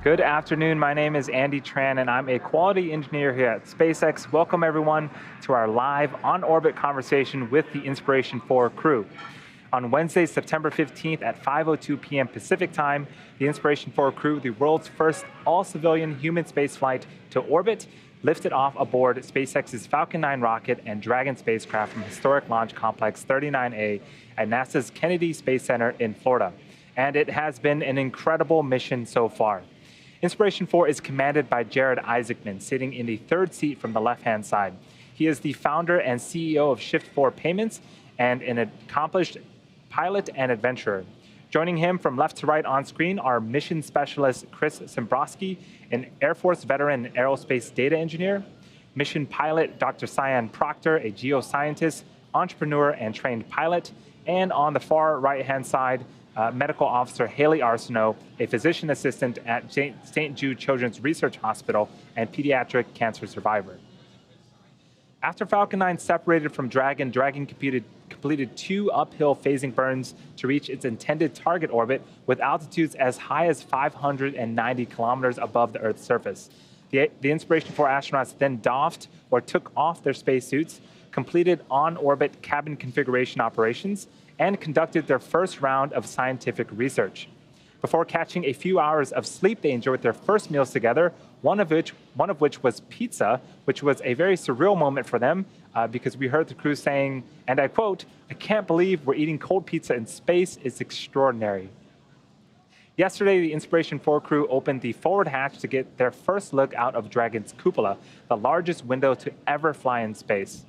Good afternoon. My name is Andy Tran, and I'm a quality engineer here at SpaceX. Welcome, everyone, to our live on-orbit conversation with the Inspiration4 crew. On Wednesday, September 15th at 5:02 p.m. Pacific time, the Inspiration4 crew, the world's first all-civilian human spaceflight to orbit, lifted off aboard SpaceX's Falcon 9 rocket and Dragon spacecraft from historic Launch Complex 39A at NASA's Kennedy Space Center in Florida. And it has been an incredible mission so far. Inspiration4 is commanded by Jared Isaacman, sitting in the third seat from the left-hand side. He is the founder and CEO of Shift4 Payments and an accomplished pilot and adventurer. Joining him from left to right on screen are mission specialist Chris Simbrowski, an Air Force veteran and aerospace data engineer, mission pilot Dr. Cyan Proctor, a geoscientist, entrepreneur, and trained pilot, and on the far right-hand side, Medical Officer Haley Arsenault, a physician assistant at St. Jude Children's Research Hospital and pediatric cancer survivor. After Falcon 9 separated from Dragon, Dragon completed 2 uphill phasing burns to reach its intended target orbit with altitudes as high as 590 kilometers above the Earth's surface. The Inspiration4 astronauts then doffed or took off their spacesuits, completed on-orbit cabin configuration operations, and conducted their first round of scientific research. Before catching a few hours of sleep, they enjoyed their first meals together, one of which was pizza, which was a very surreal moment for them because we heard the crew saying, and I quote, "I can't believe we're eating cold pizza in space. It's extraordinary." Yesterday, the Inspiration4 crew opened the forward hatch to get their first look out of Dragon's cupola, the largest window to ever fly in space.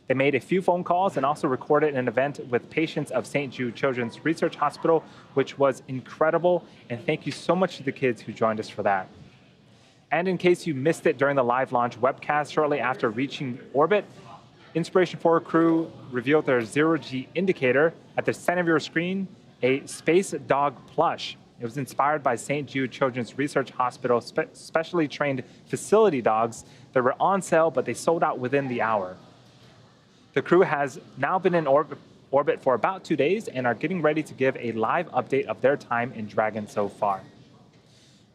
They made a few phone calls and also recorded an event with patients of St. Jude Children's Research Hospital, which was incredible, and thank you so much to the kids who joined us for that. And in case you missed it during the live launch webcast shortly after reaching orbit, Inspiration4 crew revealed their zero-G indicator at the center of your screen, a space dog plush. It was inspired by St. Jude Children's Research Hospital specially trained facility dogs that were on sale, but they sold out within the hour. The crew has now been in orbit for about 2 days and are getting ready to give a live update of their time in Dragon so far.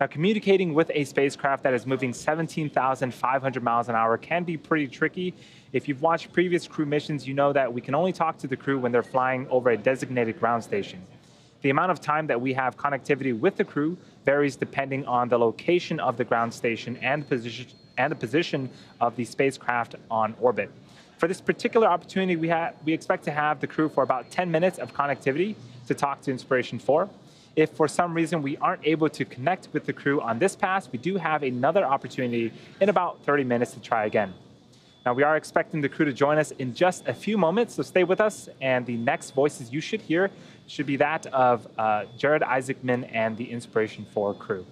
Now, communicating with a spacecraft that is moving 17,500 miles an hour can be pretty tricky. If you've watched previous crew missions, you know that we can only talk to the crew when they're flying over a designated ground station. The amount of time that we have connectivity with the crew varies depending on the location of the ground station and the position of the spacecraft on orbit. For this particular opportunity, we expect to have the crew for about 10 minutes of connectivity to talk to Inspiration4. If for some reason we aren't able to connect with the crew on this pass, we do have another opportunity in about 30 minutes to try again. Now, we are expecting the crew to join us in just a few moments, so stay with us, and the next voices you should hear should be that of Jared Isaacman and the Inspiration4 crew.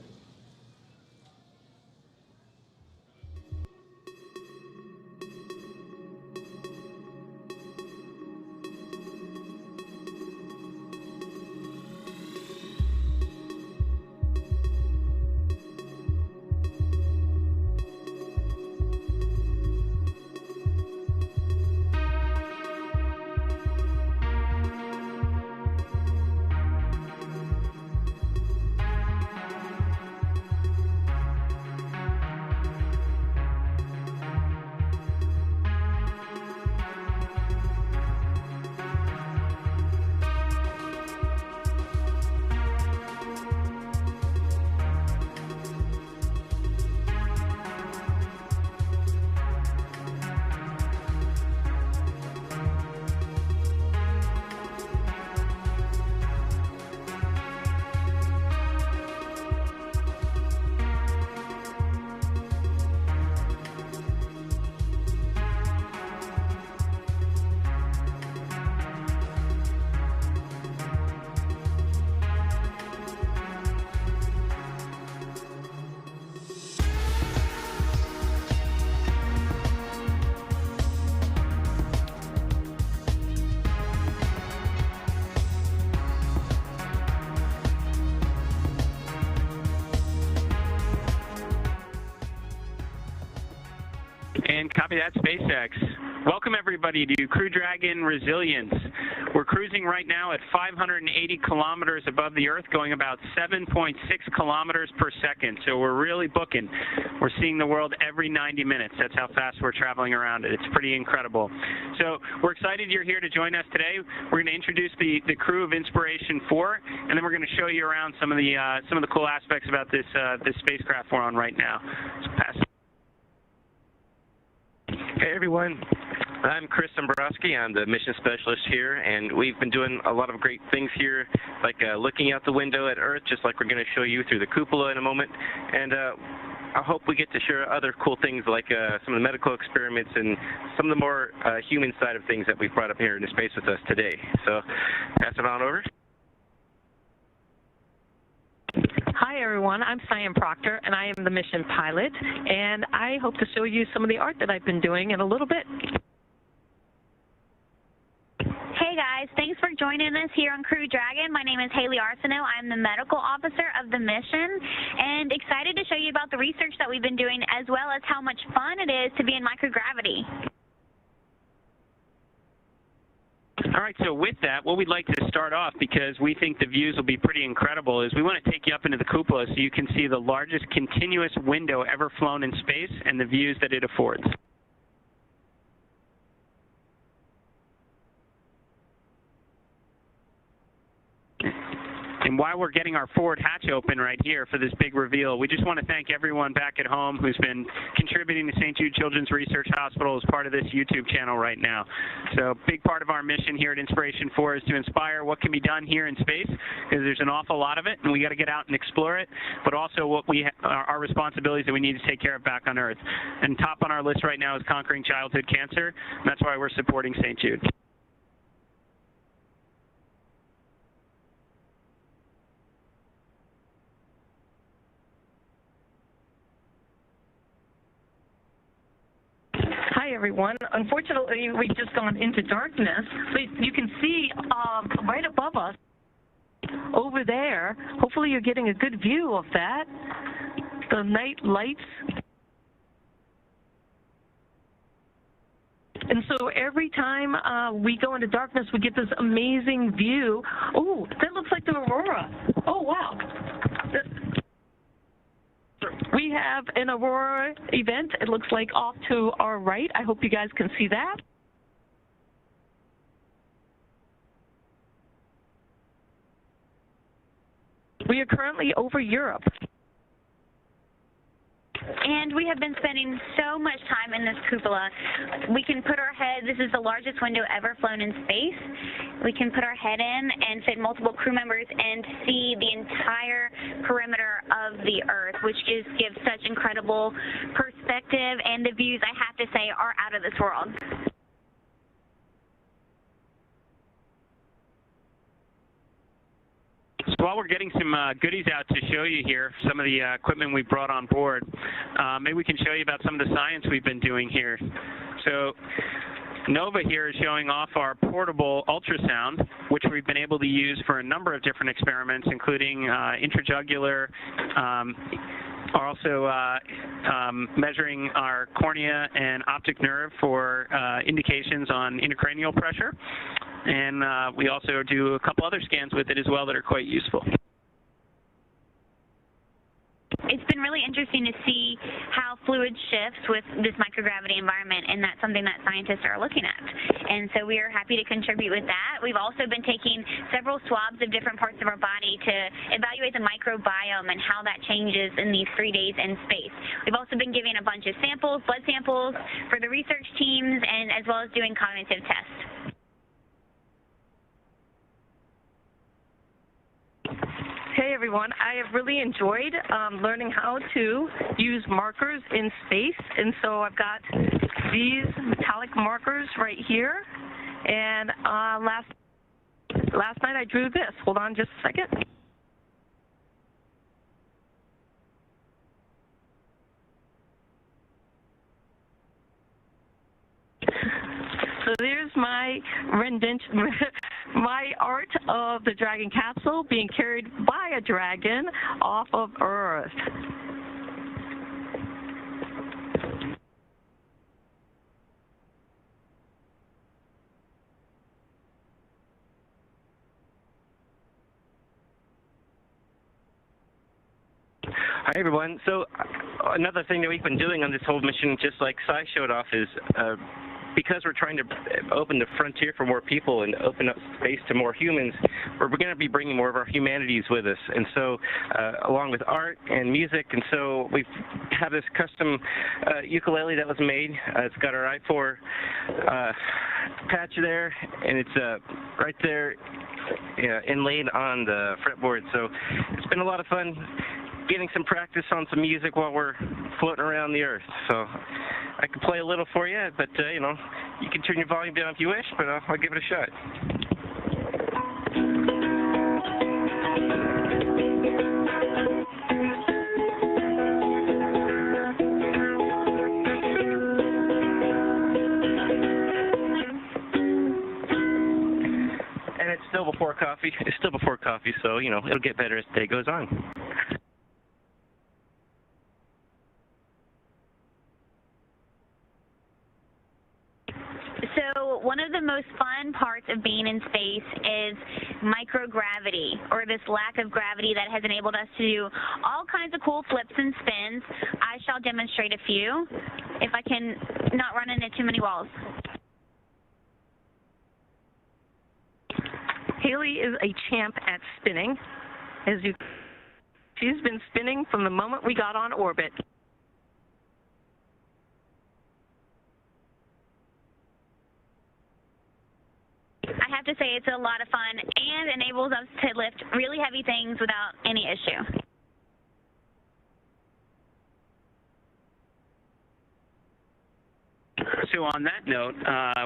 Copy that, SpaceX. Welcome everybody to Crew Dragon Resilience. We're cruising right now at 580 kilometers above the Earth, going about 7.6 kilometers per second. So we're really booking. We're seeing the world every 90 minutes. That's how fast we're traveling around it. It's pretty incredible. So we're excited you're here to join us today. We're going to introduce the crew of Inspiration4, and then we're going to show you around some of the cool aspects about this spacecraft we're on right now. So pass. Hey everyone, I'm Chris Dombrowski. I'm the mission specialist here, and we've been doing a lot of great things here, like looking out the window at Earth, just like we're going to show you through the cupola in a moment. And I hope we get to share other cool things like some of the medical experiments and some of the more human side of things that we've brought up here into space with us today. So pass it on over. Hi everyone, I'm Cyan Proctor and I am the mission pilot, and I hope to show you some of the art that I've been doing in a little bit. Hey guys, thanks for joining us here on Crew Dragon. My name is Haley Arsenault. I'm the medical officer of the mission, and excited to show you about the research that we've been doing, as well as how much fun it is to be in microgravity. All right, so with that, what we'd like to start off, because we think the views will be pretty incredible, is we want to take you up into the cupola so you can see the largest continuous window ever flown in space and the views that it affords. And while we're getting our forward hatch open right here for this big reveal, we just want to thank everyone back at home who's been contributing to St. Jude Children's Research Hospital as part of this YouTube channel right now. So a big part of our mission here at Inspiration4 is to inspire what can be done here in space, because there's an awful lot of it, and we got to get out and explore it, but also what our responsibilities that we need to take care of back on Earth. And top on our list right now is conquering childhood cancer, and that's why we're supporting St. Jude. Hi everyone. Unfortunately, we've just gone into darkness, but you can see right above us, over there, hopefully you're getting a good view of that, the night lights. And so every time we go into darkness, we get this amazing view. Oh, that looks like the aurora. Oh, wow. We have an aurora event, it looks like off to our right. I hope you guys can see that. We are currently over Europe. And we have been spending so much time in this cupola. We can put our head, this is the largest window ever flown in space. We can put our head in and fit multiple crew members and see the entire perimeter of the Earth, which gives such incredible perspective, and the views, I have to say, are out of this world. So while we're getting some goodies out to show you here, some of the equipment we brought on board, maybe we can show you about some of the science we've been doing here. So Nova here is showing off our portable ultrasound, which we've been able to use for a number of different experiments, including intrajugular, also measuring our cornea and optic nerve for indications on intracranial pressure. And we also do a couple other scans with it as well that are quite useful. It's been really interesting to see how fluid shifts with this microgravity environment, and that's something that scientists are looking at. And so we are happy to contribute with that. We've also been taking several swabs of different parts of our body to evaluate the microbiome and how that changes in these 3 days in space. We've also been giving a bunch of samples, blood samples, for the research teams, and as well as doing cognitive tests. Hey everyone, I have really enjoyed learning how to use markers in space, and so I've got these metallic markers right here, and last night I drew this. Hold on just a second. So there's my rendition, my art of the Dragon capsule being carried by a dragon off of Earth. Hi, everyone. So another thing that we've been doing on this whole mission, just like Sai showed off, is because we're trying to open the frontier for more people and open up space to more humans, we're going to be bringing more of our humanities with us. And so, along with art and music, and so we have this custom ukulele that was made. It's got our I4 patch there, and it's right there inlaid on the fretboard. So it's been a lot of fun getting some practice on some music while we're floating around the Earth. So I can play a little for you, but you can turn your volume down if you wish, but I'll give it a shot. And it's still before coffee. It's still before coffee, so it'll get better as the day goes on. So one of the most fun parts of being in space is microgravity, or this lack of gravity that has enabled us to do all kinds of cool flips and spins. I shall demonstrate a few, if I can not run into too many walls. Haley is a champ at spinning. She's been spinning from the moment we got on orbit. I have to say it's a lot of fun and enables us to lift really heavy things without any issue. So on that note,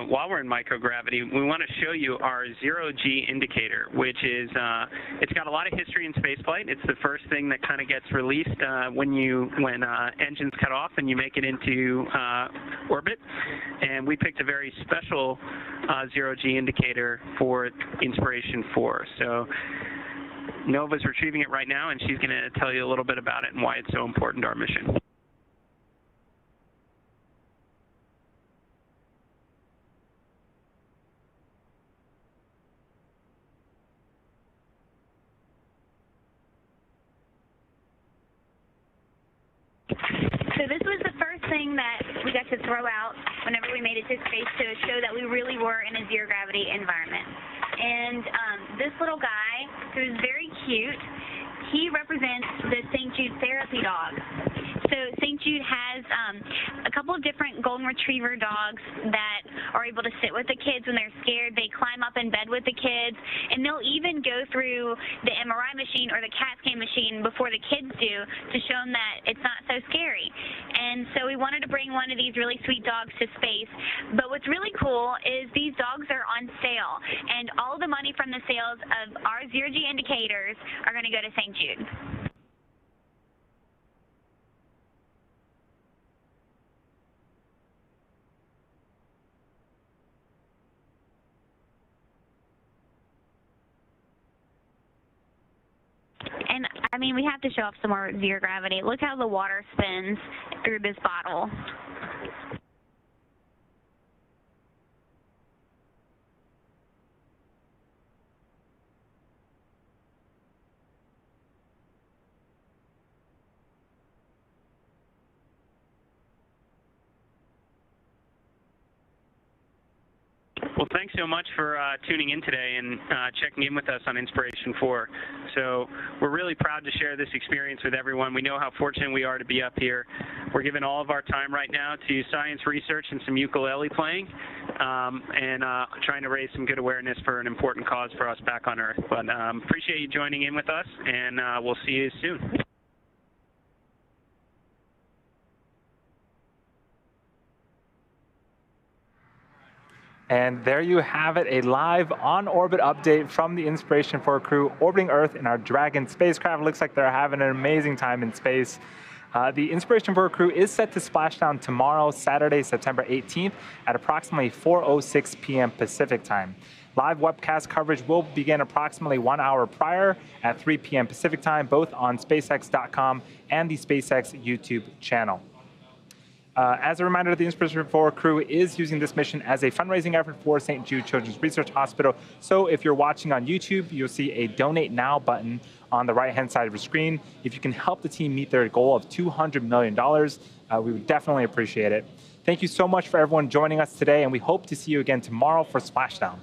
while we're in microgravity, we want to show you our zero-G indicator, which is, it's got a lot of history in spaceflight. It's the first thing that kind of gets released when engines cut off and you make it into orbit. And we picked a very special zero-G indicator for Inspiration4. So Nova's retrieving it right now, and she's going to tell you a little bit about it and why it's so important to our mission. So this was the first thing that we got to throw out whenever we made it to space to show that we really were in a zero-gravity environment. And this little guy, who's very cute, he represents the St. Jude therapy dog. So St. Jude has a couple of different golden retriever dogs that are able to sit with the kids when they're scared. They climb up in bed with the kids, and they'll even go through the MRI machine or the CAT scan machine before the kids do to show them that it's not so scary. And so we wanted to bring one of these really sweet dogs to space. But what's really cool is these dogs are on sale, and all the money from the sales of our zero-G indicators are going to go to St. Jude. And, I mean, we have to show off some more zero gravity. Look how the water spins through this bottle. Well, thanks so much for tuning in today and checking in with us on Inspiration4. So we're really proud to share this experience with everyone. We know how fortunate we are to be up here. We're giving all of our time right now to science research and some ukulele playing, and trying to raise some good awareness for an important cause for us back on Earth. But appreciate you joining in with us, and we'll see you soon. And there you have it, a live on-orbit update from the Inspiration4 crew orbiting Earth in our Dragon spacecraft. Looks like they're having an amazing time in space. The Inspiration4 crew is set to splash down tomorrow, Saturday, September 18th at approximately 4:06 p.m. Pacific time. Live webcast coverage will begin approximately 1 hour prior at 3 p.m. Pacific time, both on SpaceX.com and the SpaceX YouTube channel. As a reminder, the Inspiration4 crew is using this mission as a fundraising effort for St. Jude Children's Research Hospital. So if you're watching on YouTube, you'll see a Donate Now button on the right-hand side of your screen. If you can help the team meet their goal of $200 million, we would definitely appreciate it. Thank you so much for everyone joining us today, and we hope to see you again tomorrow for Splashdown.